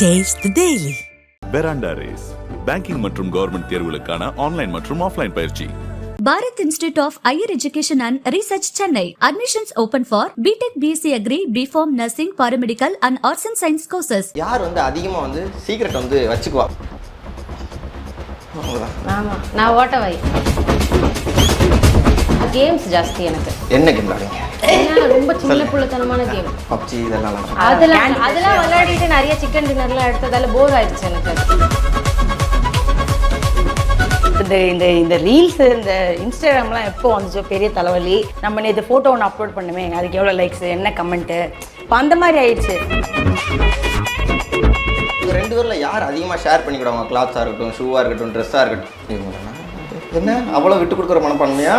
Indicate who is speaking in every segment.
Speaker 1: Taste the Daily.
Speaker 2: பெராண்டா race banking மற்றும் government தேர்வுகளுக்கான online மற்றும் ஆஃப்லைன் பயிற்சி.
Speaker 3: Bharat Institute of Higher Education and Research, Chennai. Admissions open for BTech, BSc Agri, BPharm, Nursing, Paramedical and Arts and Science courses.
Speaker 4: யார் அதிகமாக secret வச்சுக்குவா?
Speaker 5: ஆமா, நான் ஓட்டவை. Games ஜாஸ்தி எனக்கு.
Speaker 4: என்ன கேம் விளையாடுங்க?
Speaker 5: ரொம்ப சின்ன புள்ளத்தனமான கேம்.
Speaker 4: பப்ஜி இதெல்லாம்
Speaker 5: அதெல்லாம் விளையாடிட்டு நிறைய சிக்கன் டின்னர்லாம் எடுத்ததால போர் ஆயிடுச்சு எனக்கு.
Speaker 6: இந்த ரீல்ஸ் இந்த இன்ஸ்டாகிராம்லாம் எப்போ வந்துச்சோ பெரிய தலைவலி. நம்ம நேற்று ஃபோட்டோ ஒன்று அப்லோட் பண்ணுமே, அதுக்கு எவ்வளோ லைக்ஸ், என்ன கமெண்ட்டு, இப்போ அந்த மாதிரி ஆயிடுச்சு.
Speaker 4: ரெண்டு பேரில் யார் அதிகமாக ஷேர் பண்ணிக்கிடுவாங்க? கிளாத்ஸாக இருக்கட்டும், ஷூவாக இருக்கட்டும், ட்ரெஸ்ஸாக இருக்கட்டும். என்ன அவ்வளோ விட்டு கொடுக்குற மனப்பான்மையா?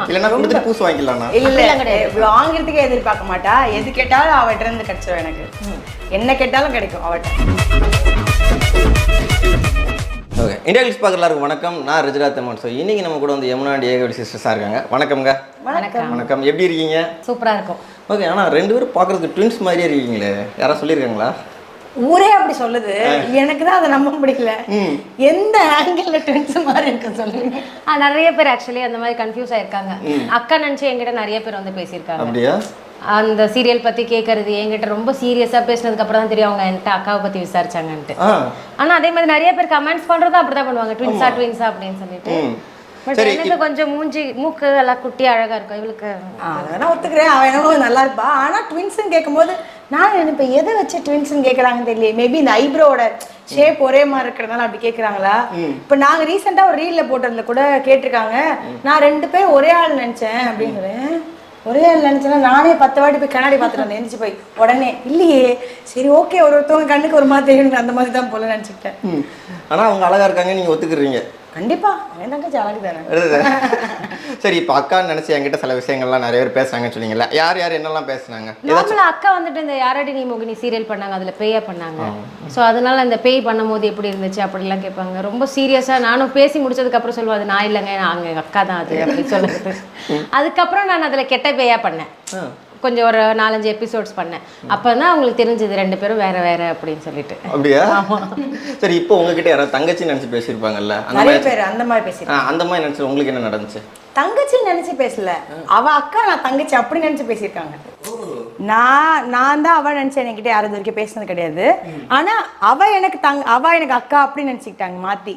Speaker 4: இல்லைன்னா கொடுத்துட்டு பூசு வாங்கிக்கலாம்னா?
Speaker 6: இல்லை கிடையாது, வாங்கிறதுக்கே எதிர்பார்க்க மாட்டா. எது கேட்டாலும் அவட்ட இருந்து கிடைச்சிடும். எனக்கு என்ன கேட்டாலும் கிடைக்கும் அவட்ட.
Speaker 4: ஓகே, இந்தியா கிளிக்ஸ் பார்க்குற எல்லாருக்கும் வணக்கம். நான் ரிஜிரா தெமன். ஸோ இன்னைக்கு நம்ம கூட ஏமுனா ஏகவடி சிஸ்டர்ஸாக இருக்காங்க. வணக்கம்ங்க.
Speaker 6: வணக்கம்.
Speaker 4: வணக்கம். எப்படி இருக்கீங்க?
Speaker 5: சூப்பராக இருக்கும்.
Speaker 4: ஓகே, ஆனால் ரெண்டு பேரும் பார்க்குறதுக்கு ட்வின்ஸ் மாதிரியே இருக்கீங்களே, யாராவது சொல்லியிருக்காங்களா?
Speaker 6: ஊரே அப்படி சொல்லுது, எனக்கு தான் அதை நம்ப பிடிக்கல. எந்த ஆங்கிள் ட்வின்ஸ் மாதிரி இருக்குன்னு சொல்லுங்க.
Speaker 5: நிறைய பேர் ஆக்சுவலி அந்த மாதிரி கன்ஃபியூஸ் ஆயிருக்காங்க. அக்கா நினைச்சு என்கிட்ட நிறைய பேர் பேசியிருக்காங்க.
Speaker 4: அப்படியா?
Speaker 5: அந்த சீரியல் பத்தி கேட்கறது என்கிட்ட ரொம்ப சீரியஸா பேசினதுக்கு அப்புறம் தான் தெரியும் அவங்க என்கிட்ட அக்காவை பத்தி விசாரிச்சாங்கன்ட்டு. ஆனா அதே மாதிரி நிறைய பேர் கமெண்ட்ஸ் பண்றதும் அப்படிதான் பண்ணுவாங்க, ட்வின்ஸா அப்படின்னு சொல்லிட்டு. பட் எனக்கு கொஞ்சம் மூக்கு எல்லாம் குட்டி அழகா இருக்கும். இவளுக்கு
Speaker 6: அதெல்லாம் ஒத்துக்கிறேன், அவன் என்னவோ நல்லா இருப்பா. ஆனா ட்வின்ஸ்ன்னு கேட்கும்போது நான் இப்போ எதை வச்சு ட்வின்ஸ்ன்னு கேட்குறாங்கன்னு தெரியல. மேபி இந்த ஐப்ரோட ஷேப் ஒரே மாதிரி இருக்கிறதுனால அப்படி கேட்குறாங்களா? இப்போ நாங்கள் ரீசெண்டாக ஒரு ரீலில் போட்டதுல கூட கேட்டிருக்காங்க, நான் ரெண்டு பேரும் ஒரே ஆள் நினச்சேன் அப்படின்னு. ஒரே ஆள் நினச்சேன்னா நானே 10 வாட்டி போய் கண்ணாடி பார்த்துட்டு வந்தேன், எந்திரிச்சு போய் உடனே. இல்லையே, சரி ஓகே, ஒருத்தவங்க கண்ணுக்கு ஒரு மாதிரி தெரியும், அந்த மாதிரி தான் போல நினச்சிக்கிட்டேன்.
Speaker 4: ஆனால் அவங்க அழகாக இருக்காங்க, நீங்கள் ஒத்துக்கிறீங்க?
Speaker 6: கண்டிப்பா, என் தங்கச்சி அழகு தானே.
Speaker 4: சரி, இப்போ அக்கான்னு நினைச்சு என்கிட்ட சில விஷயங்கள்லாம் நிறைய பேர் பேசுறாங்கன்னு சொன்னீங்கல்ல, யார் யார் என்னெல்லாம் பேசுனாங்க?
Speaker 5: அக்கா இந்த யாரடி நீ மோகினி சீரியல் பண்ணாங்க, அதுல பேயா பண்ணாங்க. ஸோ அதனால அந்த பேய் பண்ணும்போது எப்படி இருந்துச்சு அப்படிலாம் கேட்பாங்க. ரொம்ப சீரியஸா நானும் பேசி முடிச்சதுக்கு அப்புறம் சொல்லுவேன், அது நான் இல்லைங்க, நாங்கள் அக்கா தான் அது அப்படின்னு சொல்லுறது. அதுக்கப்புறம் நான் அதுல கெட்ட பேயா பண்ணேன். கொஞ்சம் ஒரு 4-5 எபிசோட்ஸ் பண்ணேன். அப்பதான் அவங்களுக்கு தெரிஞ்சது ரெண்டு பேரும் வேற வேற அப்படின்னு சொல்லிட்டு.
Speaker 4: அப்படியா? சரி, இப்போ உங்ககிட்ட யாராவது தங்கச்சி நினைச்சு பேசியிருப்பாங்க?
Speaker 6: நிறைய பேர் அந்த மாதிரி பேசியிருக்காங்க.
Speaker 4: அந்த மாதிரி நினைச்சு உங்களுக்கு என்ன நடந்துச்சு?
Speaker 6: தங்கச்சி நினைச்சு பேசல, அவ அக்கா நான் தங்கச்சி அப்படி நினைச்சு பேசியிருக்காங்க. நான் தான் அவ நினைச்சேன், என்கிட்ட யாரும் இது வரைக்கும் பேசினது கிடையாது. ஆனா அவ எனக்கு அக்கா அப்படின்னு நினைச்சுக்கிட்டாங்க மாத்தி.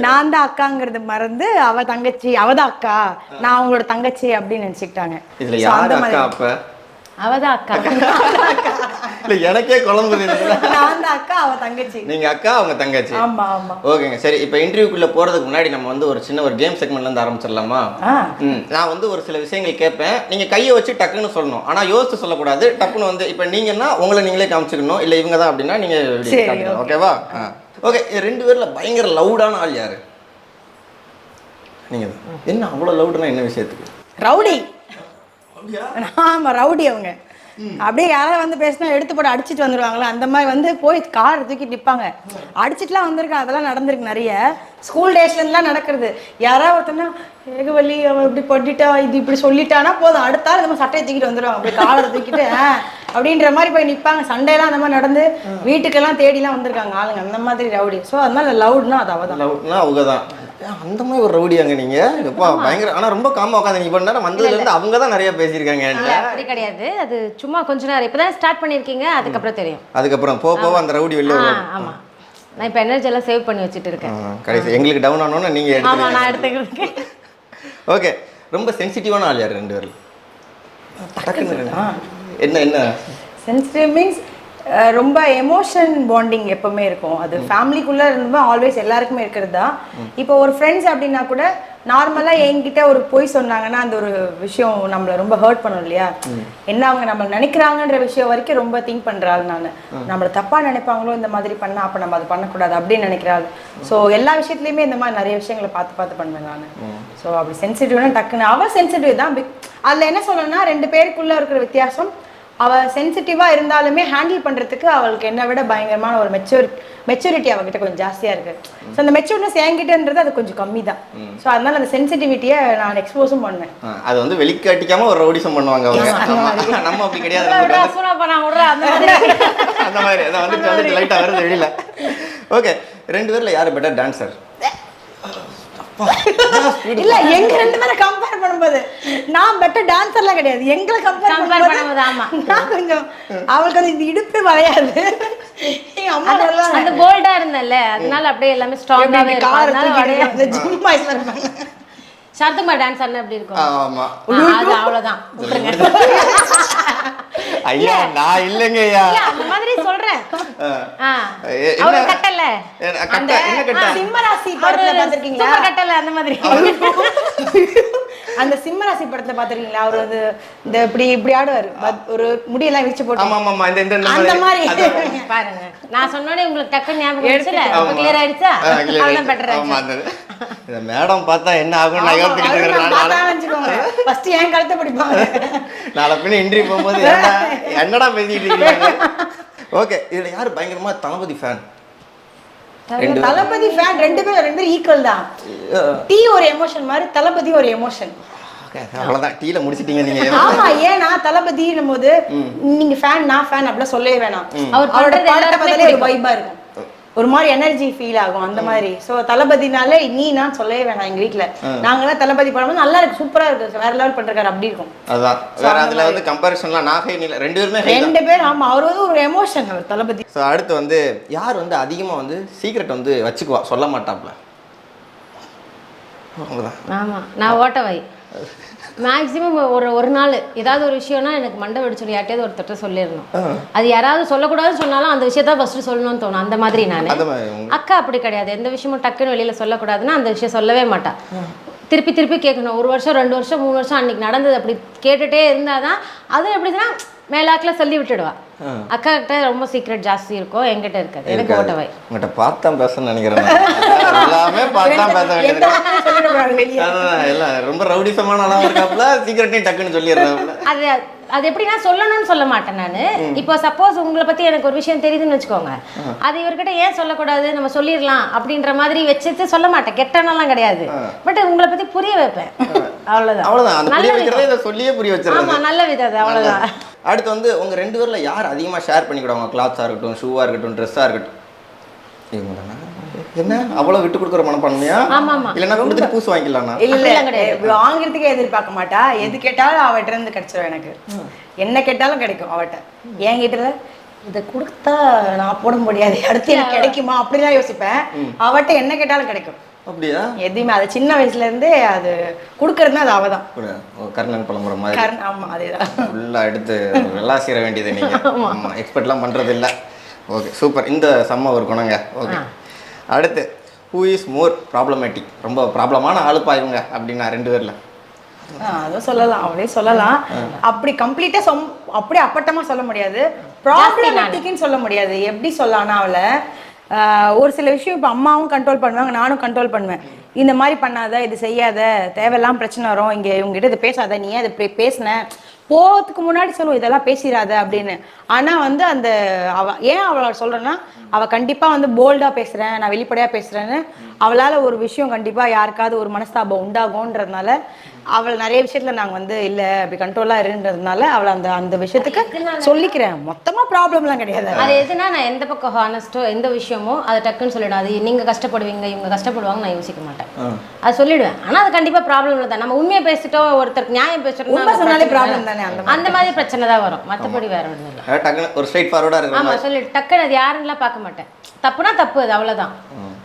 Speaker 6: நான் தான் அக்காங்கிறது மறந்து அவ தங்கச்சி, அவதான் அக்கா, நான் அவங்களோட தங்கச்சி அப்படின்னு நினைச்சுக்கிட்டாங்க.
Speaker 4: இதுல யாரு அக்கா? அப்ப
Speaker 5: அவதான் அக்கா.
Speaker 4: இல்ல, எனக்கே குழம்பு.
Speaker 6: நான் தான் அக்கா, அவ தங்கச்சி.
Speaker 4: நீங்க அக்கா, அவங்க தங்கச்சி.
Speaker 6: ஆமா ஆமா.
Speaker 4: ஓகேங்க. சரி, இப்போ இன்டர்வியூக்குள்ள போறதுக்கு முன்னாடி நம்ம ஒரு சின்ன ஒரு கேம் செக்மெண்ட்ல இருந்து ஆரம்பிச்சிடலாமா? நான் ஒரு சில விஷயங்கள் கேட்பேன், நீங்க கையை வச்சு டக்குன்னு சொல்லணும். ஆனா யோசிச்சு சொல்லக்கூடாது. டக்குன்னு இப்போ நீங்கன்னா உங்களை நீங்களே காமிச்சுக்கணும். இல்ல இவங்க தான் அப்படின்னா நீங்க காமிக்கணும். ஓகேவா? ஓகே. ரெண்டு பேர்ல பயங்கர லவுடான ஆள் யாரு? நீங்க. என்ன அவ்வளவு லவுடுனா என்ன விஷயத்துக்கு?
Speaker 6: ரவுடி. ஆமா, ரவுடி. அவங்க அப்படியே யாராவது பேசினா எடுத்து போட்டு அடிச்சுட்டு வந்துடுவாங்களா, அந்த மாதிரி போய் கார் தூக்கிட்டு நிற்பாங்க. அடிச்சுட்டுலாம் வந்திருக்கு, அதெல்லாம் நடந்திருக்கு நிறைய. ஸ்கூல் டேஸ்லேருந்துலாம் நடக்கிறது. யாராவது ஒருத்தனா ஏகவல்லி அவன் இப்படி பண்ணிட்டா, இது இப்படி சொல்லிட்டானா போதும், அடுத்தாலும் இந்த மாதிரி சட்டையை தூக்கிட்டு வந்துடுவாங்க, அப்படி காலரை தூக்கிட்டு அப்படின்ற மாதிரி போய் நிற்பாங்க. சண்டையெல்லாம் அந்த மாதிரி நடந்து வீட்டுக்கெல்லாம் தேடிலாம் வந்திருக்காங்க ஆளுங்க, அந்த மாதிரி ரவுடி. ஸோ அதனால லவுட்னா அது அவ தான்.
Speaker 4: லவுட்னா அவங்க தான். அந்த மாதிரி ஒரு ரவுடியாங்க நீங்க? எப்பா பயங்கர. ஆனா ரொம்ப காமா உட்காந்து இவ்வளவு நேரம் வந்ததுல இருந்து அவங்க தான் நிறைய பேசியிருக்காங்க.
Speaker 5: அப்படி கிடையாது, அது சும்மா கொஞ்ச நேரம். இப்பதான் ஸ்டார்ட் பண்ணிருக்கீங்க, அதுக்கப்புறம் தெரியும்.
Speaker 4: அதுக்கப்புறம் போக அந்த ரவுடி வெளில வரும்.
Speaker 5: ஆமா, நான் இப்போ எனர்ஜி எல்லாம் சேவ் பண்ணி வச்சுட்டு இருக்கேன்.
Speaker 4: கடைசி எங்களுக்கு டவுன் ஆனோன்னா நீங்க
Speaker 5: ஆமா, நான் எடுத்துக்கிறேன்.
Speaker 4: ஓகே. ரொம்ப சென்சிட்டிவான ஆள் யார் ரெண்டு பேரும்? என்ன
Speaker 6: சென்சிட்டிவ் மீன்ஸ் ரொம்ப எமோஷன் பாண்டிங் எப்பவுமே இருக்கும். அது ஃபேமிலிக்குள்ளே இருந்தும் ஆல்வேஸ் எல்லாருக்குமே இருக்கிறது தான். இப்போ ஒரு ஃப்ரெண்ட்ஸ் அப்படின்னா கூட நார்மலாக என்கிட்ட ஒரு பொய் சொன்னாங்கன்னா அந்த ஒரு விஷயம் நம்மளை ரொம்ப ஹர்ட் பண்ணும் இல்லையா? என்ன அவங்க நம்மளை நினைக்கிறாங்கன்ற விஷயம் வரைக்கும் ரொம்ப திங்க் பண்ணுறாள். நான் நம்மளை தப்பாக நினைப்பாங்களோ இந்த மாதிரி பண்ணால், அப்போ நம்ம அது பண்ணக்கூடாது அப்படின்னு நினைக்கிறாள். ஸோ எல்லா விஷயத்துலையுமே இந்த மாதிரி நிறைய விஷயங்களை பார்த்து பண்ணுவேன் நான். ஸோ அப்படி சென்சிட்டிவ்னா டக்குன்னு அவள் சென்சிட்டிவ் தான். அதில் என்ன சொல்லணும்னா, ரெண்டு பேருக்குள்ளே இருக்கிற வித்தியாசம், அவள் சென்சிட்டிவாக இருந்தாலுமே ஹேண்டில் பண்ணுறதுக்கு அவளுக்கு என்னை விட பயங்கரமான ஒரு மெச்சூரிட்டி அவகிட்ட கொஞ்சம் ஜாஸ்தியாக இருக்குது. ஸோ அந்த மெச்சூர்னஸ் என்கிட்டன்றது அது கொஞ்சம் கம்மி தான். ஸோ அதனால அந்த சென்சிட்டிவிட்டியை நான் எக்ஸ்போஸும் பண்ணுவேன்.
Speaker 4: அது வந்து வெளிக்காட்டிக்காம ஒரு ரவுடிசம் பண்ணுவாங்க அவங்க. நம்ம அப்படி கிடையாது. அந்த மாதிரி அதை வந்து லைட்டாக வருது வெளியில. ஓகே, 2 பேர்ல யார் பெட்டர் டான்சர்?
Speaker 6: இல்ல எங்க 2 பேரை கம்பேர் பண்ணும்போது நான் பெட்டர் டான்சர்லாம் கிடையாது. எங்களை கம்பேர் பண்ணும்போது ஆமா நான் கொஞ்சம் அவளுக்கு அது இந்த இடுப்பு வளையாது. எங்க அம்மா
Speaker 5: அந்த போல்டா இருந்தல்ல, அதனால அப்படியே எல்லாமே ஸ்ட்ராங்காவே
Speaker 6: இருக்கு. ஜிம் பாய்ஸ்ல இருப்பாங்க.
Speaker 5: சாத்துமா டான்ஸ் ஆனா எப்படி இருக்கும்?
Speaker 4: ஆமா,
Speaker 5: அது அவ்வளவுதான்.
Speaker 4: ஐயா நான் இல்லங்க ஐயா,
Speaker 5: அந்த மாதிரி சொல்றேன். அவரு கட்டல,
Speaker 4: அந்த என்ன கட்ட?
Speaker 6: சிம்மராசி படத்துல பாத்திருக்கீங்களா?
Speaker 5: கட்டல அந்த மாதிரி.
Speaker 6: அந்த சிம்மராசி படத்துல பாத்திருக்கீங்களா? அவர் வந்து இந்த இப்படி ஆடுவாரு, ஒரு முடியெல்லாம் விரிச்சு போட்டு.
Speaker 4: ஆமா ஆமா,
Speaker 6: அந்த மாதிரி
Speaker 5: பாருங்க. நான் சொன்னோனே உங்களுக்கு டக்கு ஞாபகம் வந்துச்சுல, அப்ப கிளியர் ஆயிடுச்சா? அவ்வளவு பெட்டர்.
Speaker 4: ஆமா, இந்த மேடம் பார்த்தா என்ன ஆகும் நான் யோசிச்சுக்கிட்டு இருக்கேன்.
Speaker 6: ஃபர்ஸ்ட் ஏன் கழுத்தை பிடிப்பாங்க,
Speaker 4: நாளை பின்ன இன்டர்வியூ போகும்போது என்னடா பேசிட்டு இருக்கீங்க. ஓகே, இதுல யாரு பயங்கரமா தளபதி ஃபேன்?
Speaker 6: தளபதி ஃபேன் 2 பேரும் ஈக்குவல் தான். டீ ஒரு எமோஷன் மாதிரி, தளபதி ஒரு எமோஷன்.
Speaker 4: அவ்வளவுதான், டீல முடிச்சிட்டீங்க நீங்க.
Speaker 6: ஆமா, ஏன்னா தளபதினும் போது நீங்க ஃபேன் நான் ஃபேன் அப்படிலாம் சொல்லவே வேணாம். அவரோட பாட்டை பார்த்தாலே ஒரு வைபா இருக்கும், ஒரு மாதிரி எனர்ஜி ஃபீல் ஆகும் அந்த மாதிரி. ஸோ தளபதினாலே நீ நான் சொல்லவே வேணாம். எங்க வீட்டுல நாங்களாம் தளபதி படம் நல்லா இருக்கு, சூப்பரா இருக்கு, வேற லெவல் பண்றாரு அப்படி இருக்கும்.
Speaker 4: அதான் வேற அதுல வந்து கம்பேரிசன்லாம் நாகை நீல 2
Speaker 6: பேரும் ஆமா, அவர் வந்து ஒரு எமோஷன் அவர் தளபதி.
Speaker 4: ஸோ அடுத்து வந்து யார் வந்து அதிகமா வந்து சீக்ரெட் வந்து வச்சுக்குவா, சொல்ல மாட்டாப்ல?
Speaker 5: ஆமா, நான் ஓட்டவை மேக்ஸிமம் ஒரு நாள் ஏதாவது ஒரு விஷயம்னா எனக்கு மண்டை வெடிச்சிடும், யார்ட்டையாவது ஒருத்தட்ட சொல்லிடணும். அது யாராவது சொல்லக்கூடாதுன்னு சொன்னாலும் அந்த விஷயத்த ஃபர்ஸ்ட் சொல்லணும்னு தோணும். அந்த மாதிரி நான் அக்கா அப்படி கிடையாது. எந்த விஷயமும் டக்குன்னு வெளியில சொல்லக்கூடாதுன்னா அந்த விஷயம் சொல்லவே மாட்டா. திருப்பி திருப்பி கேட்கணும். 1 வருஷம் 2 வருஷம் 3 வருஷம் அன்னைக்கு நடந்தது அப்படி கேட்டுட்டே இருந்தாதான் அது எப்படின்னா மேலாக்கில் சொல்லி விட்டுடுவா. அக்கா கிட்ட ரொம்ப சீக்ரெட் ஜாஸ்தி இருக்கும், என்கிட்ட இருக்காது. எனக்கு ஓட்டவை.
Speaker 4: உங்கள்கிட்ட பார்த்தா பேசணும்னு நினைக்கிறேன். எல்லாமே பார்த்தா பேச வேண்டியது. எல்லாம் ரொம்ப ரவுடிசமான அளவு இருக்காப்புல, சீக்ரெட்டையும் டக்குன்னு சொல்லிடுறாப்புல.
Speaker 5: அது எப்படின்னா சொல்லணும்னு சொல்ல மாட்டேன் நான். இப்போ சப்போஸ் உங்களை பத்தி எனக்கு ஒரு விஷயம் தெரியுதுன்னு வச்சுக்கோங்க, அது இவர்கிட்ட ஏன் சொல்லக்கூடாது, நம்ம சொல்லிடலாம் அப்படின்ற மாதிரி வச்சுட்டு சொல்ல மாட்டேன். கெட்டனெல்லாம் கிடையாது, பட் உங்களை பத்தி புரிய வைப்பேன்.
Speaker 4: அவ்வளவுதான். சொல்லியே புரிய வச்சிருக்கேன்.
Speaker 5: ஆமா, நல்ல விதம் அது, அவ்வளவுதான்.
Speaker 4: அடுத்து வந்து உங்க 2 பேர்ல யார் அதிகமா ஷேர் பண்ணிக்கிடுவாங்க? கிளாத்ஸா இருக்கட்டும், ஷூவா இருக்கட்டும், ட்ரெஸ்ஸா இருக்கட்டும். என்ன அவ்வளவு விட்டு கொடுக்குற மனப்பான்மையா? இல்லைன்னா கொடுத்துட்டு பூசு வாங்கிக்கலாம்னா?
Speaker 6: இல்ல, வாங்குறதுக்கே எதிர்பார்க்க மாட்டா. எது கேட்டாலும் அவட்ட இருந்து கிடைச்சிடும். எனக்கு என்ன கேட்டாலும் கிடைக்கும் அவட்ட. என்கிட்ட இதை கொடுத்தா நான் போட முடியாது, அடுத்து எனக்கு கிடைக்குமா அப்படிலாம் யோசிப்பேன். அவட்ட என்ன கேட்டாலும் கிடைக்கும்.
Speaker 4: அப்படியா?
Speaker 6: எதுவுமே அது சின்ன வயசுல இருந்தே அது கொடுக்கறதுனா அது அவதான்.
Speaker 4: கர்ணன் பழம்புற மாதிரி.
Speaker 6: ஆமா, அதேதான்.
Speaker 4: ஃபுல்லா எடுத்து நல்லா சீர வேண்டியது நீங்க. ஆமா, எக்ஸ்பெக்ட்லாம் பண்றது இல்ல. Okay, super. இந்த செம்ம ஒரு குணங்க. ஓகே, அடுத்து ஹூ இஸ் மோர் ப்ராப்ளமேட்டிக்? ரொம்ப ப்ராப்ளமான ஆளுப்பா இவங்க அப்படின்னா 2 பேர்ல?
Speaker 6: அதுவும் சொல்லலாம், அவளே சொல்லலாம். அப்படி கம்ப்ளீட்டா அப்படியே அப்பட்டமா சொல்ல முடியாது, ப்ராப்ளமேட்டிக்னு சொல்ல முடியாது. எப்படி சொல்லலாம்னா அவளை ஒரு சில விஷயம் இப்போ அம்மாவும் கண்ட்ரோல் பண்ணுவாங்க, நானும் கண்ட்ரோல் பண்ணுவேன். இந்த மாதிரி பண்ணாத, இது செய்யாத, தேவையெல்லாம் பிரச்சனை வரும், இங்கே இவங்ககிட்ட இது பேசாத, நீ ஏன் இது பேசின, போகிறதுக்கு முன்னாடி சொல்லுவோம் இதெல்லாம் பேசிடாத அப்படின்னு. ஆனால் வந்து அந்த ஏன் அவளை சொல்கிறேன்னா, அவள் கண்டிப்பாக வந்து போல்டாக பேசுகிறேன், நான் வெளிப்படையாக பேசுகிறேன்னு அவளால் ஒரு விஷயம் கண்டிப்பாக யாருக்காவது ஒரு மனஸ்தாபம் உண்டாகும்ன்றதுனால அவள் நிறைய விஷயத்துல நாங்கள் வந்து இல்லை அப்படி கண்ட்ரோலாக இருன்றதுனால அவளை அந்த விஷயத்துக்கு சொல்லிக்கிறேன். மொத்தமாக ப்ராப்ளம்லாம் கிடையாது.
Speaker 5: அது எதுனா நான் எந்த பக்கம் ஹானஸ்ட்டோ எந்த விஷயமோ அதை டக்குன்னு சொல்லிவிடும். அது நீங்கள் கஷ்டப்படுவீங்க, இவங்க கஷ்டப்படுவாங்க, நான் யோசிக்க மாட்டேன், அது சொல்லிவிடுவேன். ஆனால் அது கண்டிப்பாக ப்ராப்ளம் இல்லை தான். நம்ம உண்மையை பேசிட்டோம், ஒருத்தருக்கு நியாயம் பேசுறோம், ப்ராப்ளம் தானே. அந்த மாதிரி பிரச்சனை தான் வரும், மற்றபடி வேற ஒன்றும் இல்லை.
Speaker 4: ஒரு ஸ்ட்ரைட் ஃபார்வர்டாக இருக்கும்.
Speaker 5: ஆமாம், சொல்லி டக்குன்னு அது யாருன்னெலாம் பார்க்க மாட்டேன். தப்புனா தப்பு, அது அவ்வளோதான்.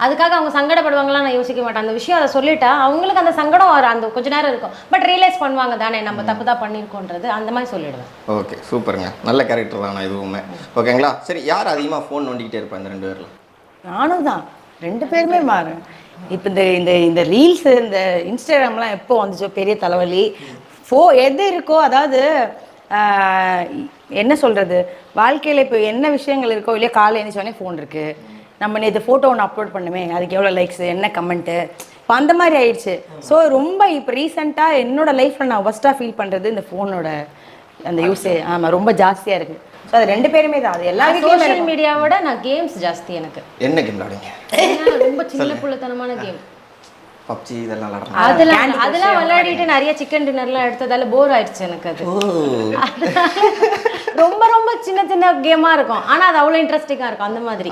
Speaker 5: அதுக்காக அவங்க சங்கடப்படுவாங்களாம் நான் யோசிக்க மாட்டேன். அந்த விஷயம் அதை சொல்லிட்டா அவங்களுக்கு அந்த சங்கடம் வரும், அந்த கொஞ்ச நேரம் இருக்கும், பட் ரியலைஸ் பண்ணுவாங்க தானே நம்ம தப்பு தான் பண்ணியிருக்கோன்றது, அந்த மாதிரி சொல்லிடுவேன்.
Speaker 4: ஓகே, சூப்பருங்க. நல்ல கேரக்டர் தான் இதுவுமே. ஓகேங்களா? சரி, யார் அதிகமாக ஃபோன் நோண்டிக்கிட்டே இருப்பேன் இந்த 2 பேரில்?
Speaker 6: நானும் தான். 2 பேருமே மாறும். இப்போ இந்த ரீல்ஸ், இந்த இன்ஸ்டாகிராம்லாம் எப்போ வந்துச்சோ பெரிய தலைவலி. எது இருக்கோ, அதாவது என்ன சொல்கிறது, வாழ்க்கையில் இப்போ என்ன விஷயங்கள் இருக்கோ இல்லையா, காலையில் எழுந்திரிச்சோடனே ஃபோன் இருக்குது. நம்ம நேற்று ஃபோட்டோ ஒன்று அப்லோட் பண்ணுமே, அதுக்கு எவ்வளோ லைக்ஸு, என்ன கமெண்ட்டு, இப்போ அந்த மாதிரி ஆயிடுச்சு. ஸோ ரொம்ப இப்போ ரீசெண்டாக என்னோட லைஃப்பில் நான் ஃபஸ்ட்டாக ஃபீல் பண்ணுறது இந்த ஃபோனோட அந்த யூஸே ஆமாம் ரொம்ப ஜாஸ்தியாக இருக்குது. ஸோ அது 2 பேருமே தான். அது எல்லா
Speaker 5: சோஷியல்
Speaker 6: வீட்லையும்
Speaker 5: மீடியாவோட நான் கேம்ஸ் ஜாஸ்தி எனக்கு.
Speaker 4: என்ன கேம் விளையாடுங்க?
Speaker 5: ரொம்ப சின்ன புள்ளத்தனமான கேம்.
Speaker 4: பப்ஜி இதெல்லாம் விளையாடுறோம்.
Speaker 5: அதெல்லாம் விளையாடிட்டு நிறைய சிக்கன் டின்னர்லாம் எடுத்ததால போர் ஆயிடுச்சு எனக்கு. அது ரொம்ப ரொம்ப சின்ன சின்ன கேமா இருக்கும், ஆனா அது அவ்வளவு இன்ட்ரெஸ்டிங்கா இருக்கும். அந்த மாதிரி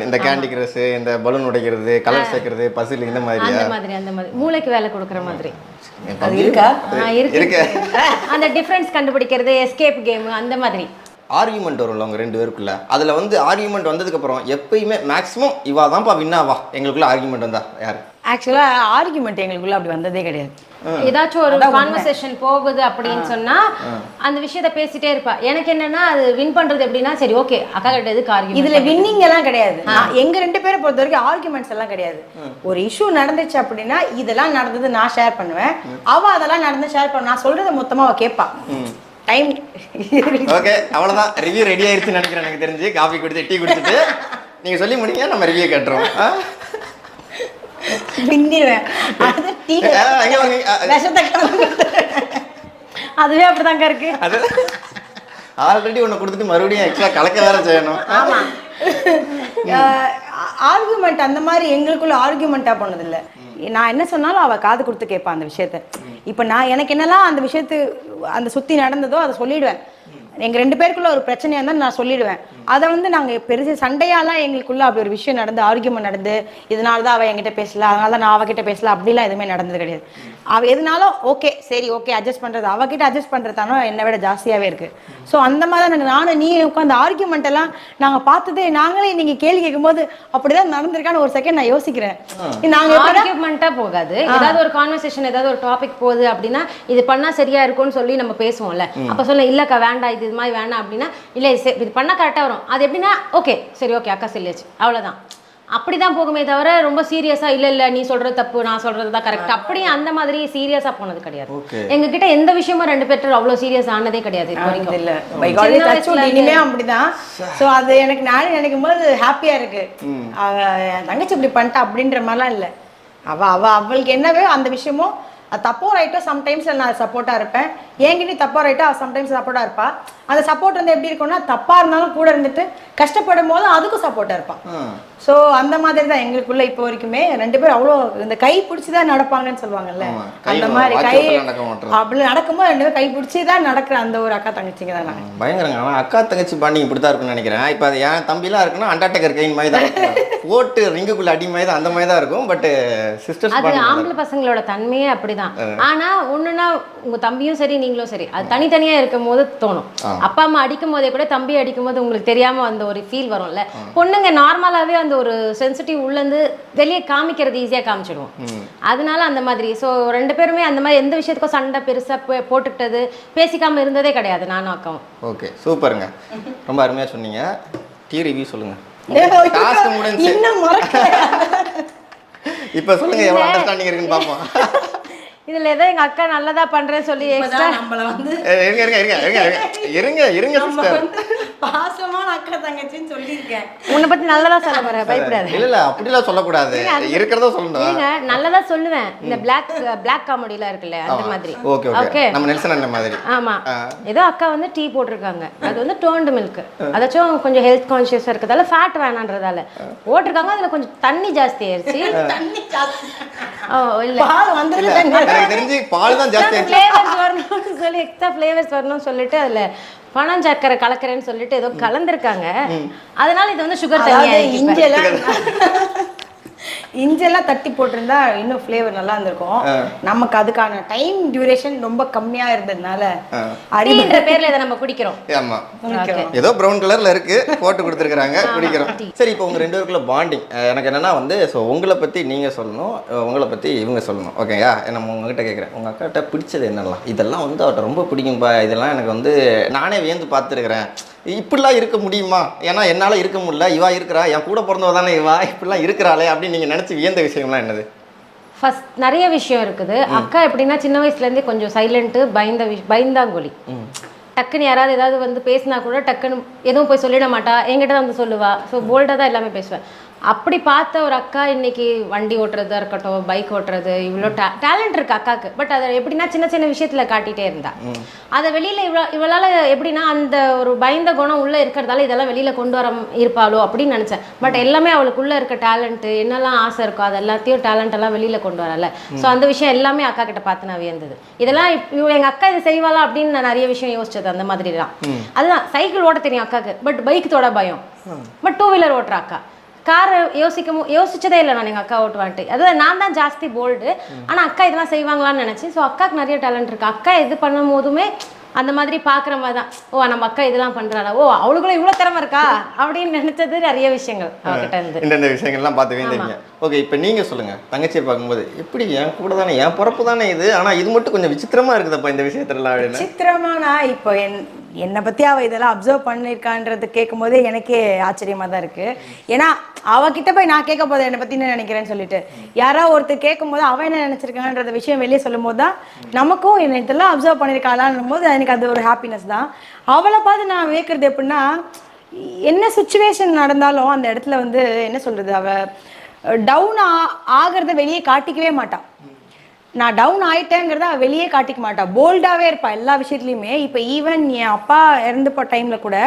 Speaker 4: இந்த கேண்டி கிரஷ், இந்த பலூன் உடைக்கிறது, கலர் சேர்க்கிறது, பசில், இந்த மாதிரி
Speaker 5: அந்த மாதிரி மூளைக்கு வேலை கொடுக்குற மாதிரி
Speaker 6: அது இருக்கா?
Speaker 5: இருக்கு. அந்த டிஃபரன்ஸ் கண்டுபிடிக்கிறது, எஸ்கேப் கேம், அந்த மாதிரி.
Speaker 4: ஆர்கியூமெண்ட் வரும்ல அவங்க 2 பேருக்குள்ள. அதுல வந்து ஆர்கியூமெண்ட் வந்ததுக்கு அப்புறம் எப்பயுமே மேக்ஸிமம் இவா தான்ப்பா வின்னாவா எங்களுக்குள்ள ஆர்கியூமெண்ட் வந்தா யாரு?
Speaker 6: ஆக்சுவலாக ஆர்கியூமெண்ட் எங்களுக்குள்ள அப்படி வந்ததே கிடையாது.
Speaker 5: ஏதாச்சும் ஒரு கான்வர்சேஷன் போகுது அப்படின்னு சொன்னா அந்த விஷயத்த பேசிட்டே இருப்பா. எனக்கு என்னன்னா அது வின் பண்றது எப்படின்னா, சரி ஓகே அக்கா கிட்ட எதுக்கு ஆர்கியூமெண்ட்,
Speaker 6: இதுல வின்னிங் எல்லாம் கிடையாது. எங்க 2 பேரை பொறுத்த வரைக்கும் ஆர்கியூமெண்ட்ஸ் எல்லாம் கிடையாது. ஒரு இஷ்யூ நடந்துச்சு அப்படின்னா இதெல்லாம் நடந்தது நான் ஷேர் பண்ணுவேன், அவ அதெல்லாம் நடந்து ஷேர் பண்ணுவேன். நான் சொல்றதை மொத்தமா அவ கேட்பா. டைம்
Speaker 4: ஓகே, அவ்வளவுதான். ரிவ்யூ ரெடி ஆயிடுச்சுன்னு நினைக்கிறேன். எனக்கு தெரிஞ்சு காஃபி குடிச்சு டீ குடிச்சிட்டு நீங்க சொல்லி முடிங்க, நம்ம ரிவ்யூ கேட்டுறோம்.
Speaker 6: பின்னிடுவேன். அது டீ விஷத்தை அதுவே அப்படிதாங்க இருக்கு. அது
Speaker 4: ஆல்ரெடி ஒன்று கொடுத்துட்டு மறுபடியும் எக்ஸ்ட்ரா கலக்க வேற செய்யணும்.
Speaker 6: ஆமா. ஆர்கியூமெண்ட் அந்த மாதிரி எங்களுக்குள்ள ஆர்கியூமெண்ட்டா போனதில்லை. நான் என்ன சொன்னாலும் அவள் காது கொடுத்து கேட்பான் அந்த விஷயத்த. இப்போ நான் எனக்கு என்னெல்லாம் அந்த விஷயத்து அந்த சுற்றி நடந்ததோ அதை சொல்லிடுவேன். எங்கள் 2 பேருக்குள்ள ஒரு பிரச்சனையாக இருந்தால் நான் சொல்லிடுவேன். அதை வந்து நாங்கள் பெருசு சண்டையாலாம் எங்களுக்குள்ள அப்படி ஒரு விஷயம் நடந்து ஆர்கியூமெண்ட் நடந்து இதனால தான் அவள் என்கிட்ட பேசல, அதனால தான் நான் அவகிட்ட பேசல, அப்படிலாம் எதுவுமே நடந்தது கிடையாது. அவள் எதுனாலும் ஓகே சரி ஓகே அட்ஜஸ்ட் பண்ணுறது, அவகிட்ட அட்ஜஸ்ட் பண்ணுறதானோ என்னை விட ஜாஸ்தியாகவே இருக்குது. ஸோ அந்த மாதிரி தான் நானும் நீ உட்காந்து ஆர்கியூமெண்ட் எல்லாம் நாங்கள் பார்த்ததே நாங்களே நீங்கள் கேள்வி கேட்கும்போது அப்படிதான் நடந்திருக்கான்னு ஒரு செகண்ட் நான் யோசிக்கிறேன்.
Speaker 5: நாங்கள் ஆர்கியூமெண்ட்டாக போகாது, ஏதாவது ஒரு கான்வர்சேஷன் ஏதாவது ஒரு டாபிக் போகுது அப்படின்னா இது பண்ணால் சரியா இருக்கும்னு சொல்லி நம்ம பேசுவோம்ல. அப்போ சொல்ல இல்லைக்கா வேண்டாம் இது மாதிரி வேணாம் அப்படின்னா இல்லை இது பண்ணால் கரெக்டாக வரும். அது எப்படின்னா ஓகே சரி ஓகே அக்கா சொல்லியாச்சு அவ்வளோதான். அப்படிதான் போகுமே தவிர ரொம்ப சீரியஸா இல்ல நீ சொல்றது தப்பு நான் சொல்றது தான் கரெக்ட் அப்படி அந்த மாதிரி சீரியஸா போனது கிடையாது. எங்ககிட்ட எந்த விஷயமும் 2 பேரும் அவ்வளவு சீரியஸ் ஆனதே கிடையாது.
Speaker 6: இனிமே அப்படிதான். சோ அது எனக்கு நானே நினைக்கும் போது ஹாப்பியா இருக்கு. என் தங்கச்சி இப்படி பண்ணிட்டா அப்படின்ற மாதிரிலாம் இல்லை. அவளுக்கு என்னவே அந்த விஷயமும் அது தப்போ ரைட்டோ சம்டைம்ஸ் நான் சப்போர்ட்டா இருப்பேன். என்கிட்ட தப்போ ரைட்டோ சம்டைம்ஸ் சப்போர்ட்டா இருப்பா. அந்த சப்போர்ட் வந்து எப்படி இருக்கும்னா தப்பா இருந்தாலும் கூட இருந்துட்டு கஷ்டப்படும் போது அதுக்கும் சப்போர்ட்டா இருப்பான். ஸோ அந்த மாதிரி தான் எங்களுக்குள்ள இப்போ வரைக்குமே 2 பேரும் அவ்வளோ இந்த கை பிடிச்சிதான் நடப்பாங்கன்னு சொல்லுவாங்கல்ல, அந்த மாதிரி கை அப்படி நடக்கும்போது 2 பேரும் கை பிடிச்சிதான் நடக்கிற அந்த ஒரு அக்கா தங்கச்சிங்க தான் நாங்கள்.
Speaker 4: பயங்கரங்க. ஆனால் அக்கா தங்கச்சி பாண்டிங் இப்படி தான் இருக்குன்னு நினைக்கிறேன். இப்போ அது என் தம்பிலாம் இருக்குன்னா அண்டாட்டக்கர் கைன் மாதிரி தான் போட்டு ரிங்குக்குள்ள அடி மாதிரி தான் அந்த மாதிரி தான் இருக்கும். பட் சிஸ்டர்ஸ்
Speaker 5: அது ஆம்பளை பசங்களோட தன்மையே அப்படிதான். ஆனா ஒண்ணுன்னா உங்க தம்பியும் சரி நீங்களும் சரி அது தனித்தனியா இருக்கும் போது தோணும். அப்பா அம்மா அடிக்கும் போதே கூட தம்பி அடிக்கும் போது உங்களுக்கு தெரியாம அந்த ஒரு ஃபீல் வரும்ல. பொண்ணுங்க நார்மலாவே அந்த ஒரு சென்சிட்டிவ் உள்ள இருந்து வெளியே காமிக்கிறது ஈஸியா காமிச்சிடுவோம். அதனால அந்த மாதிரி ஸோ 2 பேருமே அந்த மாதிரி எந்த விஷயத்துக்கும் சண்டை பெருசா போட்டுக்கிட்டது பேசிக்காம இருந்ததே கிடையாது நானும் அக்காவும்.
Speaker 4: ஓகே சூப்பருங்க, ரொம்ப அருமையா சொன்னீங்க. டீ ரிவ்யூ சொல்லுங்க. இப்ப சொல்லுங்க எவ்வளவு அண்டர்ஸ்டாண்டிங் இருக்குன்னு பாப்போம்.
Speaker 5: இதுல ஏதோ எங்க அக்கா நல்லதா பண்றேன்னு சொல்லி எக்ஸ்ட்ரா
Speaker 6: நம்மள வந்து
Speaker 4: இருங்க சிஸ்டர்
Speaker 6: பாசமான அக்கா தங்கச்சின்னு சொல்லியிருக்கேன்.
Speaker 5: உன்னை பத்தி நல்லதா சொல்ல போறேன், பயப்படாது.
Speaker 4: இல்ல அப்படிலாம் சொல்லக்கூடாது, இருக்கிறதா சொல்லணும்.
Speaker 5: நல்லதா சொல்லுவேன். இந்த பிளாக் காமெடிலாம் இருக்குல்ல அந்த மாதிரி.
Speaker 4: ஓகே நம்ம நெல்சன் அண்ணன் மாதிரி.
Speaker 5: ஆமா ஏதோ அக்கா வந்து டீ போட்டிருக்காங்க, அது வந்து டோன்டு மில்க். அதாச்சும் கொஞ்சம் ஹெல்த் கான்ஷியஸா இருக்கிறதால ஃபேட் வேணான்றதால போட்டிருக்காங்க. அதுல கொஞ்சம் தண்ணி ஜாஸ்தி ஆயிருச்சு. இல்ல
Speaker 6: பால் வந்து
Speaker 4: எனக்கு தெரிஞ்சு பால் தான் ஜாஸ்தி
Speaker 5: ஃப்ளேவர்ஸ் வரணும்னு சொல்லி எக்ஸ்ட்ரா ஃப்ளேவர்ஸ் வரணும்னு சொல்லிட்டு அதுல பனம் சர்க்கரை கலக்கிறேன்னு சொல்லிட்டு ஏதோ கலந்துருக்காங்க. அதனால இது வந்து சுகர் தனியா
Speaker 6: இஞ்செல்லாம் தட்டி போட்டிருந்தா இன்னும் ஃப்ளேவர் நல்லா இருந்திருக்கும். நமக்கு அதுக்கான டைம் டியூரேஷன் ரொம்ப கம்மியா இருந்ததுனால
Speaker 5: அரின்ற பேர்ல இதை நம்ம குடிக்கிறோம்.
Speaker 4: ஆமா ஏதோ ப்ரௌன் கலர்ல இருக்கு போட்டு கொடுத்துருக்காங்க குடிக்கிறோம். சரி இப்போ உங்க 2 பேருக்குள்ள பாண்டிங் எனக்கு என்னன்னா வந்து ஸோ உங்களை பத்தி நீங்க சொல்லணும், உங்களை பத்தி இவங்க சொல்லணும். ஓகேயா? நம்ம உங்ககிட்ட கேட்குறேன், உங்க அக்காட்ட பிடிச்சது என்னெல்லாம்? இதெல்லாம் வந்து அவட்ட ரொம்ப பிடிக்கும்பா, இதெல்லாம் எனக்கு வந்து நானே வியந்து பார்த்துருக்குறேன், இப்படிலாம் இருக்க முடியுமா, ஏன்னா என்னால் இருக்க முடியல, இவா இருக்கிறா, என் கூட பிறந்தவ தானே இவா, இப்படிலாம் இருக்கிறாளே அப்படின்னு நீங்கள் நினச்சி வியந்த விஷயம்லாம் என்னது?
Speaker 5: ஃபர்ஸ்ட் நிறைய விஷயம் இருக்குது. அக்கா எப்படின்னா சின்ன வயசுலேருந்தே கொஞ்சம் சைலண்ட்டு, பயந்தாங்கொலி. டக்குன்னு யாராவது ஏதாவது வந்து பேசினா கூட டக்குன்னு எதுவும் போய் சொல்லிட மாட்டா, என்கிட்ட தான் வந்து சொல்லுவா. ஸோ போல்டாக தான் எல்லாமே பேசுவேன். அப்படி பார்த்த ஒரு அக்கா இன்னைக்கு வண்டி ஓட்டுறதா இருக்கட்டும், பைக் ஓட்டுறது, இவ்வளோ டேலண்ட் இருக்கு அக்காவுக்கு. பட் அதை எப்படின்னா சின்ன சின்ன விஷயத்துல காட்டிகிட்டே இருந்தா. அதை வெளியில இவளால் எப்படின்னா அந்த ஒரு பயந்த குணம் உள்ள இருக்கிறதால இதெல்லாம் வெளியில கொண்டு வர இருப்பாளோ அப்படின்னு நினைச்சேன். பட் எல்லாமே அவளுக்குள்ள இருக்க டேலண்ட்டு, என்னெல்லாம் ஆசை இருக்கோ அது எல்லாத்தையும் டேலண்ட் எல்லாம் வெளியில கொண்டு வரல. ஸோ அந்த விஷயம் எல்லாமே அக்கா கிட்ட பார்த்து நான் வியந்தது. இதெல்லாம் எங்க அக்கா இதை செய்வாளா அப்படின்னு நான் நிறைய விஷயம் யோசிச்சது அந்த மாதிரி தான். அதுதான் சைக்கிள் ஓட்ட தெரியும் அக்காவுக்கு, பட் பைக் தொட பயம். பட் 2 வீலர் ஓட்டுற அக்கா. கார் யோசிச்சதே இல்லை நான் எங்கள் அக்கா ஓட்டுவான்ட்டு. அதாவது நான் தான் ஜாஸ்தி போல்டு, ஆனால் அக்கா இதெல்லாம் செய்வாங்களான்னு நினச்சேன். ஸோ அக்காவுக்கு நிறைய டேலண்ட் இருக்குது. அக்கா இது பண்ணும் போதுமே அந்த மாதிரி பார்க்குற மாதிரி தான், ஓ நம்ம அக்கா இதெல்லாம் பண்ணுறாளா, ஓ அவளுக்குள்ள இவ்வளோ திறமை இருக்கா அப்படின்னு நினைச்சது நிறைய விஷயங்கள் அவகிட்ட இருந்து.
Speaker 4: இந்த விஷயங்கள்லாம் பார்த்து வேண்டிய. ஓகே, இப்போ நீங்கள் சொல்லுங்கள், தங்கச்சியை பார்க்கும்போது எப்படி என் கூட தானே என் பிறப்பு தானே இது, ஆனால் இது மட்டும் கொஞ்சம் விசித்திரமாக இருக்குதுப்பா இந்த விஷயத்துலலாம் அப்படின்னு.
Speaker 6: விசித்திரமானா இப்போ என்னை பற்றி அவள் இதெல்லாம் அப்சர்வ் பண்ணியிருக்கான்றது கேட்கும் போதே எனக்கே ஆச்சரியமாக தான் இருக்குது. ஏன்னா அவகிட்ட போய் நான் கேட்க போது என்னை பற்றி என்ன நினைக்கிறேன்னு சொல்லிட்டு யாராவது ஒருத்தர் கேட்கும் போது அவன் என்ன நினச்சிருக்கான்ற விஷயம் வெளியே சொல்லும் போது தான் நமக்கும் என்ன இதெல்லாம் அப்சர்வ் பண்ணியிருக்காளான்னும் போது எனக்கு அது ஒரு ஹாப்பினஸ் தான். அவளை பார்த்து நான் கேட்குறது எப்படின்னா, என்ன சுச்சுவேஷன் நடந்தாலும் அந்த இடத்துல வந்து என்ன சொல்கிறது, அவள் டவுன் ஆகிறத வெளியே காட்டிக்கவே மாட்டான். நான் டவுன் ஆகிட்டேங்கிறத அவள் வெளியே காட்டிக்க மாட்டாள், போல்டாகவே இருப்பாள் எல்லா விஷயத்துலையுமே. இப்போ ஈவன் என் அப்பா இறந்து போகிற டைமில் கூட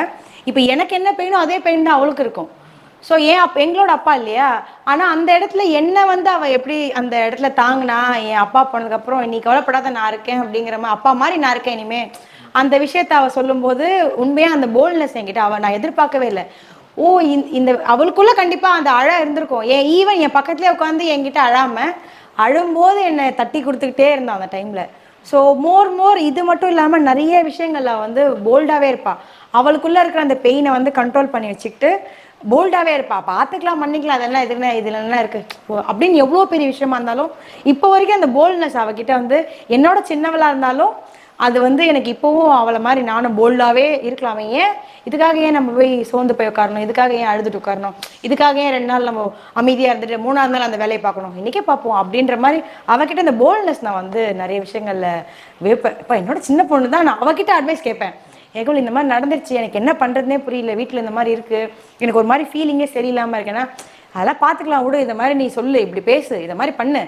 Speaker 6: இப்போ எனக்கு என்ன பெயினோ அதே பெயின் தான் அவளுக்கு இருக்கும். ஸோ எங்களோட அப்பா இல்லையா, ஆனால் அந்த இடத்துல என்னை வந்து அவள் எப்படி அந்த இடத்துல தாங்கினா, என் அப்பா போனதுக்கப்புறம் நீ கவலைப்படாத நான் இருக்கேன் அப்படிங்கிற மாதிரி, அப்பா மாதிரி நான் இருக்கேன் இனிமே, அந்த விஷயத்த அவள் சொல்லும்போது உண்மையாக அந்த போல்ட்னஸ் என்கிட்ட நான் எதிர்பார்க்கவே இல்லை. ஓ இந்த அவளுக்குள்ளே கண்டிப்பாக அந்த அழ இருந்திருக்கும். ஈவன் என் பக்கத்துலேயே உட்காந்து என்கிட்ட அழாமல் அழும்போது என்னை தட்டி கொடுத்துக்கிட்டே இருந்தான் அந்த டைமில். ஸோ மோர் இது மட்டும் இல்லாமல் நிறைய விஷயங்கள்ல வந்து போல்டாகவே இருப்பாள். அவளுக்குள்ளே இருக்கிற அந்த பெயினை வந்து கண்ட்ரோல் பண்ணி வச்சுக்கிட்டு போல்டாகவே இருப்பா. பார்த்துக்கலாம், பண்ணிக்கலாம், அதெல்லாம் இதுனா இதில் என்ன இருக்குது அப்படின்னு எவ்வளோ பெரிய விஷயமா இருந்தாலும் இப்போ வரைக்கும் அந்த போல்ட்னஸ் அவகிட்ட வந்து என்னோட சின்னவளாக இருந்தாலும் அது வந்து எனக்கு இப்போவும் அவளை மாதிரி நானும் போல்டாகவே இருக்கலாமே. இதுக்காக ஏன் நம்ம போய் சோர்ந்து போய் உட்காரணும், இதுக்காக ஏன் அழுதுட்டு உட்காரணும், இதுக்காக ஏன் 2 நாள் நம்ம அமைதியாக இருந்துட்டு 3ஆவது நாள் அந்த வேலையை பார்க்கணும், இன்றைக்கே பார்ப்போம் அப்படின்ற மாதிரி அவகிட்ட இந்த போல்ட்னஸ் நான் வந்து நிறைய விஷயங்களில் வைப்பேன். இப்போ என்னோட சின்ன பொண்ணு தான், நான் அவகிட்ட அட்வைஸ் கேட்பேன். ஏகோல் இந்த மாதிரி நடந்துருச்சு, எனக்கு என்ன பண்ணுறதுனே புரியல, வீட்டில் இந்த மாதிரி இருக்குது, எனக்கு ஒரு மாதிரி ஃபீலிங்கே சரியில்லாமல் இருக்கேன்னா அதெல்லாம் பார்த்துக்கலாம் விடு, இந்த மாதிரி நீ சொல்லு, இப்படி பேசு, இதை மாதிரி பண்ணு,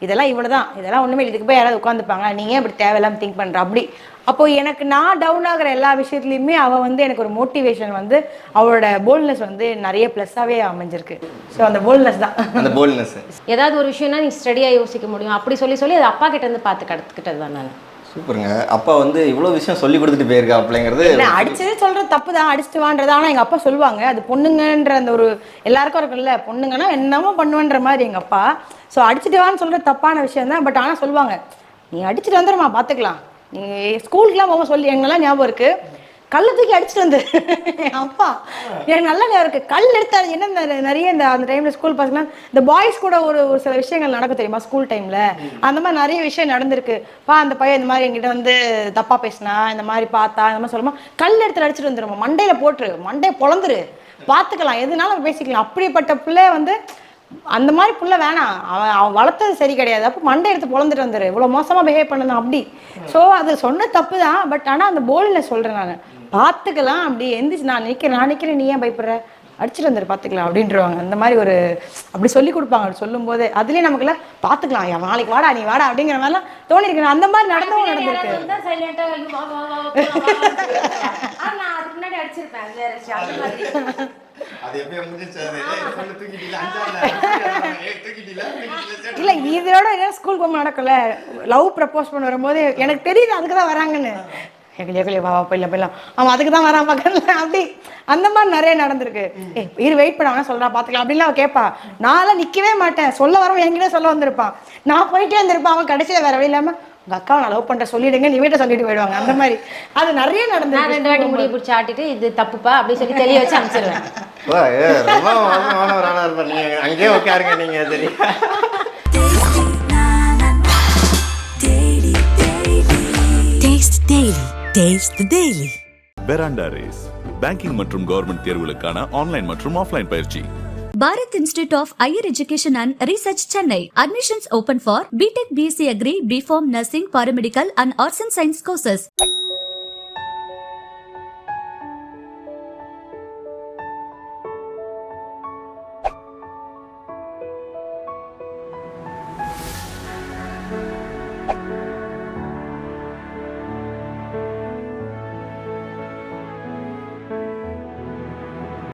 Speaker 6: இதெல்லாம் இவ்வளோ தான், இதெல்லாம் ஒன்றுமே இதுக்கு போய் யாராவது உட்காந்துப்பாங்க, நீங்கள் இப்படி தேவையில்லாமல் திங்க் பண்ணுற அப்படி. அப்போது எனக்கு நான் டவுன் ஆகிற எல்லா விஷயத்துலையுமே அவள் வந்து எனக்கு ஒரு மோட்டிவேஷன் வந்து அவளோட போல்ட்னஸ் வந்து நிறைய ப்ளஸ்ஸாகவே அமைஞ்சிருக்கு. ஸோ அந்த போல்ட்னஸ் தான். அந்த போல்ட்னஸ்
Speaker 5: ஏதாவது ஒரு விஷயம்னா நீ ஸ்டடியாக யோசிக்க முடியும் அப்படி சொல்லி அது அப்பா கிட்ட இருந்து பார்த்து கற்றுக்கிட்டது தான் நான்.
Speaker 4: சூப்பருங்க. அப்பா வந்து இவ்வளோ விஷயம் சொல்லி கொடுத்துட்டு போயிருக்கா அப்படிங்கிறது.
Speaker 6: அடிச்சதே சொல்கிறது தப்பு தான், அடிச்சுட்டு வான்றது. ஆனால் எங்கள் அப்பா சொல்லுவாங்க அது பொண்ணுங்கன்ற அந்த ஒரு எல்லாருக்கும் இருக்குல்ல, பொண்ணுங்கன்னா என்னமோ பண்ணுவேன்ற மாதிரி எங்கள் அப்பா. ஸோ அடிச்சுட்டு வான்னு சொல்கிறது தப்பான விஷயம் தான். பட் ஆனால் சொல்லுவாங்க நீ அடிச்சுட்டு வந்துடுமா பார்த்துக்கலாம், நீ ஸ்கூலுக்குலாம் போக சொல்லி எங்கெல்லாம் ஞாபகம் இருக்குது, கல்லை தூக்கி அடிச்சுட்டு வந்து அப்பா எனக்கு நல்ல நேரம் இருக்குது. கல் எடுத்தாரு என்ன நிறைய அந்த டைமில் ஸ்கூல் பசங்களாம் இந்த பாய்ஸ் கூட ஒரு சில விஷயங்கள் நடக்க தெரியுமா ஸ்கூல் டைமில், அந்த மாதிரி நிறைய விஷயம் நடந்திருக்கு. அந்த பையன் இந்த மாதிரி எங்கிட்ட வந்து தப்பாக பேசினா, இந்த மாதிரி பார்த்தா, இந்த மாதிரி சொல்லுமா கல் எடுத்து அடிச்சுட்டு வந்துடுமா, மண்டையில் போட்டுரு, மண்டையை பொழந்துரு, பார்த்துக்கலாம், எதுனாலும் பேசிக்கலாம். அப்படிப்பட்ட பிள்ளை வந்து அந்த மாதிரி புள்ள வேணாம், அவன் வளர்த்தது சரி கிடையாது, அப்போ மண்டை எடுத்து பொழந்துட்டு வந்துரு, இவ்வளோ மோசமாக பிஹேவ் பண்ணணும் அப்படி. ஸோ அது சொன்ன தப்பு தான். பட் ஆனால் அந்த போல்டில் சொல்கிறேன் நான், பார்த்துக்கலாம், அப்படி எந்திரிச்சு நான் நிற்கிறேன், நீ ஏன் பயப்படுற, அடிச்சுட்டு வந்துரு பார்த்துக்கலாம் அப்படின்றவாங்க. அந்த மாதிரி ஒரு அப்படி சொல்லி கொடுப்பாங்க. அப்படி சொல்லும் போது அதுலேயே நமக்குலாம் பார்த்துக்கலாம், நாளைக்கு வாடா நீ வாடா அப்படிங்கிற மாதிரிலாம் தோணிருக்கு. அந்த மாதிரி நடந்தவங்க நடந்திருக்கு. இல்ல இதோட ஸ்கூல் போக நடக்கல, லவ் ப்ரப்போஸ் பண்ண வரும்போது எனக்கு தெரியுது அதுக்கு தான் வராங்கன்னு, அவன் அதுக்கு தான் வரான் பக்கத்துல அப்படி. அந்த மாதிரி நிறைய நடந்திருக்கு. இரு வெயிட் பண்ண சொல்றா பாத்துக்கலாம் அப்படின்லாம் அவன் கேட்பா. நான்லாம் நிக்கவே மாட்டேன், சொல்ல வரவன் என்கிட்ட சொல்ல வந்திருப்பான், நான் போயிட்டே இருந்திருப்பான். அவன் கடைசியில வேற வழி இல்லாம உங்க அக்காவை நான் லவ் பண்ற சொல்லிடுங்க, நீ வீட்டை சொல்லிட்டு போயிடுவாங்க. அந்த மாதிரி அது நிறைய நடந்து
Speaker 5: 2 வாட்டி முடிய பிடிச்சி ஆட்டிட்டு இது தப்புப்பா அப்படி சொல்லி தெரிய வச்சு அனுப்பிச்சிருவேன்.
Speaker 4: அங்கேயே உட்காருங்க நீங்க. சரி,
Speaker 2: Taste the Daily. Veranda Race. Banking மற்றும் கவர்மெண்ட் தேர்வுகளுக்கான ஆன்லைன் மற்றும் ஆஃப்லைன் பயிற்சி.
Speaker 3: Bharat Institute of Higher Education and Research, Chennai. Admissions open for BTech, BSc Agri, BPharm, Nursing, Paramedical and Arts and Science courses.